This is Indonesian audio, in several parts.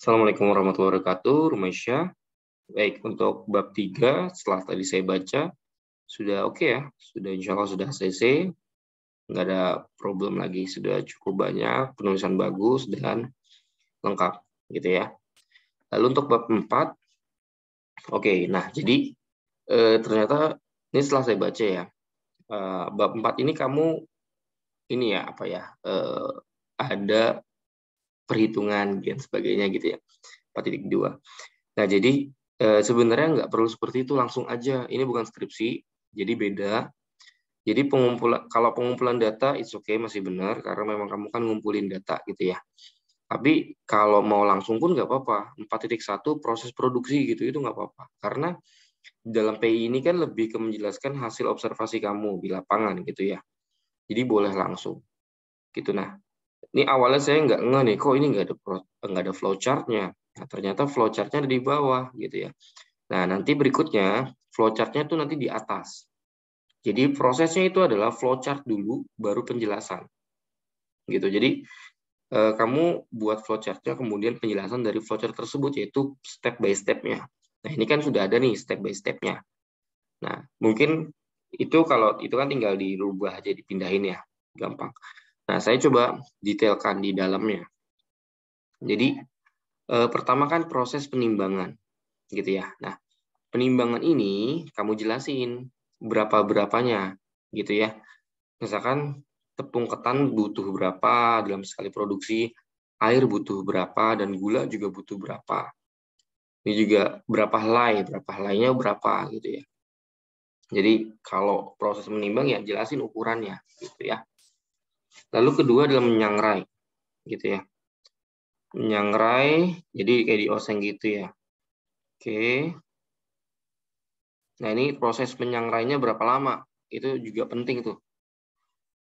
Assalamualaikum warahmatullahi wabarakatuh, Rumaisya. Baik, untuk bab 3, setelah tadi saya baca, sudah oke ya, sudah insya Allah sudah CC, nggak ada problem lagi, sudah cukup banyak, penulisan bagus dan lengkap, gitu ya. Lalu untuk bab 4, oke, nah jadi ternyata ini setelah saya baca ya, bab 4 ini kamu ini ya apa ya, ada perhitungan dan sebagainya gitu ya, 4.2. Nah, jadi sebenarnya nggak perlu seperti itu langsung aja. Ini bukan skripsi, jadi beda. Jadi kalau pengumpulan data, it's okay, masih benar, karena memang kamu kan ngumpulin data gitu ya. Tapi kalau mau langsung pun nggak apa-apa. 4.1 proses produksi gitu, itu nggak apa-apa. Karena dalam PI ini kan lebih ke menjelaskan hasil observasi kamu di lapangan gitu ya. Jadi boleh langsung. Gitu. Nah, ini awalnya saya nggak ngeh nih, kok ini nggak ada flowchart-nya. Nah, ternyata flowchart-nya ada di bawah gitu ya. Nah, nanti berikutnya flowchart-nya itu nanti di atas. Jadi prosesnya itu adalah flowchart dulu, baru penjelasan. Gitu. Jadi kamu buat flowchart-nya, kemudian penjelasan dari flowchart tersebut, yaitu step by step-nya. Nah, ini kan sudah ada nih step by step-nya. Nah, mungkin itu kalau itu kan tinggal dirubah aja, dipindahin ya, gampang. Nah, saya coba detailkan di dalamnya. Jadi pertama kan proses penimbangan, gitu ya. Nah, penimbangan ini kamu jelasin berapa-berapanya, gitu ya. Misalkan tepung ketan butuh berapa dalam sekali produksi, air butuh berapa, dan gula juga butuh berapa. Ini juga berapa helainya berapa, gitu ya. Jadi kalau proses menimbang ya jelasin ukurannya, gitu ya. Lalu kedua adalah menyangrai, gitu ya. Menyangrai, jadi kayak di oseng gitu ya. Oke. Nah, ini proses menyangrainya berapa lama? Itu juga penting tuh.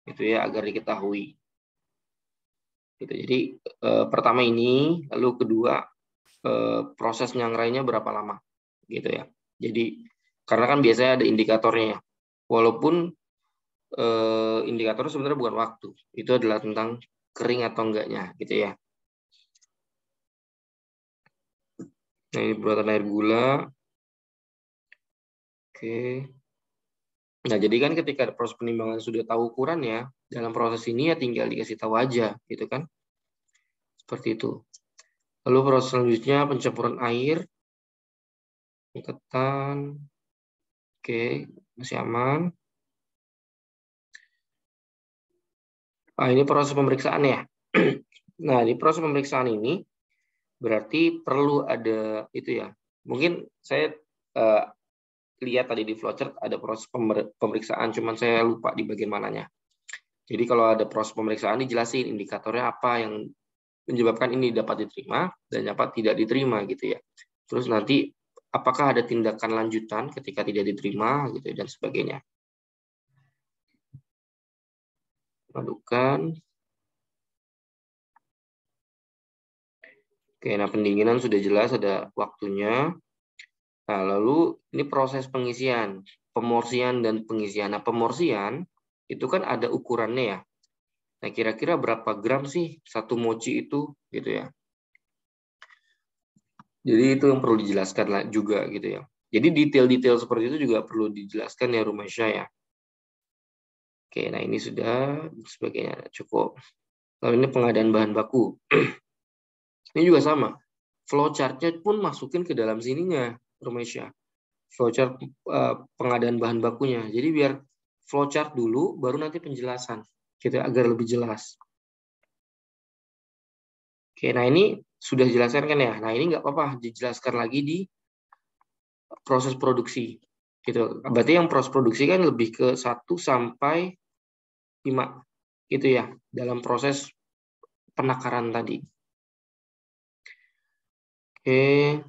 Itu ya agar diketahui. Gitu. Jadi pertama ini, lalu kedua proses nyangrainya berapa lama, gitu ya. Jadi karena kan biasanya ada indikatornya ya. Walaupun indikator sebenarnya bukan waktu, itu adalah tentang kering atau enggaknya, gitu ya. Nah, ini buatan air gula. Oke. Nah, jadi kan ketika proses penimbangan sudah tahu ukurannya, dalam proses ini ya tinggal dikasih tahu aja, gitu kan. Seperti itu. Lalu proses selanjutnya pencampuran air, ketan, oke, masih aman. Ini proses pemeriksaan ya. Nah, di proses pemeriksaan ini berarti perlu ada itu ya. Mungkin saya lihat tadi di flowchart ada proses pemeriksaan, cuman saya lupa di bagian mananya. Jadi kalau ada proses pemeriksaan dijelasin indikatornya apa yang menyebabkan ini dapat diterima dan dapat tidak diterima gitu ya. Terus nanti apakah ada tindakan lanjutan ketika tidak diterima gitu dan sebagainya. Lakukan. Oke, nah pendinginan sudah jelas ada waktunya. Nah, lalu ini proses pengisian, pemorsian dan pengisian. Nah, pemorsian itu kan ada ukurannya ya. Nah, kira-kira berapa gram sih satu mochi itu gitu ya. Jadi itu yang perlu dijelaskan juga gitu ya. Jadi detail-detail seperti itu juga perlu dijelaskan ya Rumaisya ya. Oke, nah ini sudah sebagainya cukup. Lalu ini pengadaan bahan baku. Ini juga sama. Flowchart-nya pun masukin ke dalam sininya Rumaisya. Flowchart pengadaan bahan bakunya. Jadi biar flowchart dulu, baru nanti penjelasan. Gitu agar lebih jelas. Oke, nah ini sudah dijelaskan kan ya. Nah ini nggak apa-apa dijelaskan lagi di proses produksi. Gitu. Berarti yang proses produksi kan lebih ke 1 sampai 5 gitu ya dalam proses penakaran tadi. Oke.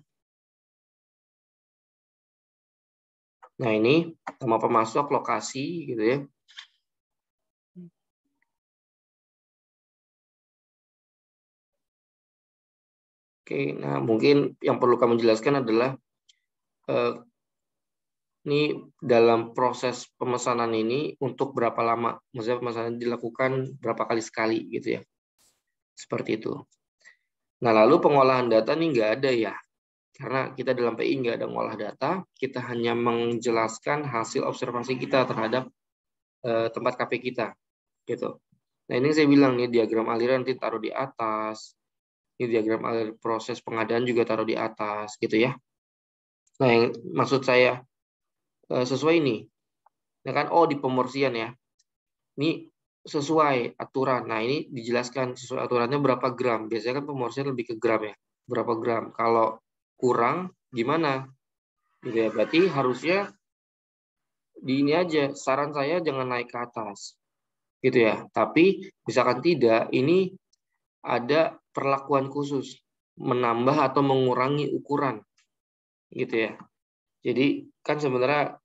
Nah ini sama pemasok lokasi gitu ya. Oke, nah mungkin yang perlu kamu jelaskan adalah ini dalam proses pemesanan ini untuk berapa lama? Maksudnya pemesanan dilakukan berapa kali sekali gitu ya. Seperti itu. Nah, lalu pengolahan data nih nggak ada ya. Karena kita dalam PI nggak ada ngolah data, kita hanya menjelaskan hasil observasi kita terhadap tempat KP kita. Gitu. Nah, ini saya bilang nih, diagram aliran nanti taruh di atas. Ini diagram aliran proses pengadaan juga taruh di atas. Gitu ya. Nah, yang maksud saya sesuai ini. Nah, kan, di pemorsian ya. Ini sesuai aturan. Nah, ini dijelaskan sesuai aturannya berapa gram. Biasanya kan pemorsian lebih ke gram ya. Berapa gram. Kalau kurang, gimana? Gitu ya. Berarti harusnya di ini aja. Saran saya jangan naik ke atas. Gitu ya. Tapi misalkan tidak, ini ada perlakuan khusus. Menambah atau mengurangi ukuran. Gitu ya. Jadi kan sebenarnya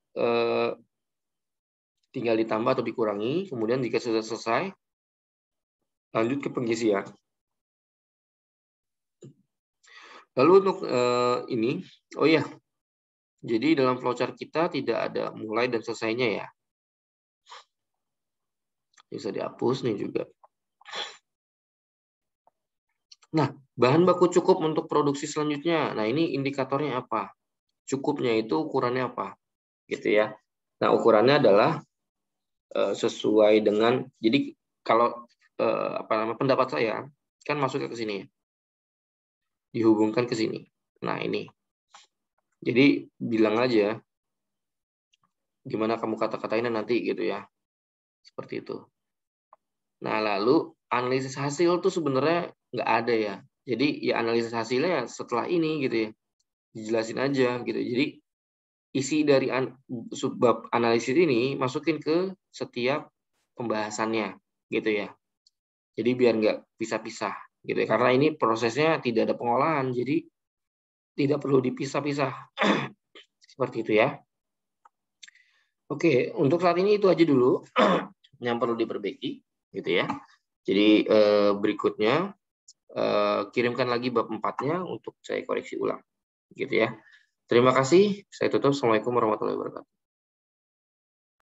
tinggal ditambah atau dikurangi, kemudian jika sudah selesai, lanjut ke pengisian. Lalu untuk ini, jadi dalam flowchart kita tidak ada mulai dan selesainya ya. Bisa dihapus nih juga. Nah, bahan baku cukup untuk produksi selanjutnya. Nah, ini indikatornya apa? Cukupnya itu ukurannya apa? Gitu ya. Nah, ukurannya adalah sesuai dengan, jadi kalau pendapat saya kan masuknya ke sini, dihubungkan ke sini. Nah, ini. Jadi bilang aja gimana kamu kata-katainnya nanti gitu ya. Seperti itu. Nah, lalu analisis hasil tuh sebenarnya nggak ada ya. Jadi ya analisis hasilnya ya setelah ini gitu ya. Dijelasin aja gitu. Jadi isi dari subbab analisis ini masukin ke setiap pembahasannya gitu ya. Jadi biar nggak pisah-pisah gitu ya. Karena ini prosesnya tidak ada pengolahan, jadi tidak perlu dipisah-pisah. Seperti itu ya. Oke, untuk saat ini itu aja dulu yang perlu diperbaiki gitu ya. Jadi berikutnya kirimkan lagi bab 4-nya untuk saya koreksi ulang gitu ya. Terima kasih. Saya tutup. Assalamualaikum warahmatullahi wabarakatuh.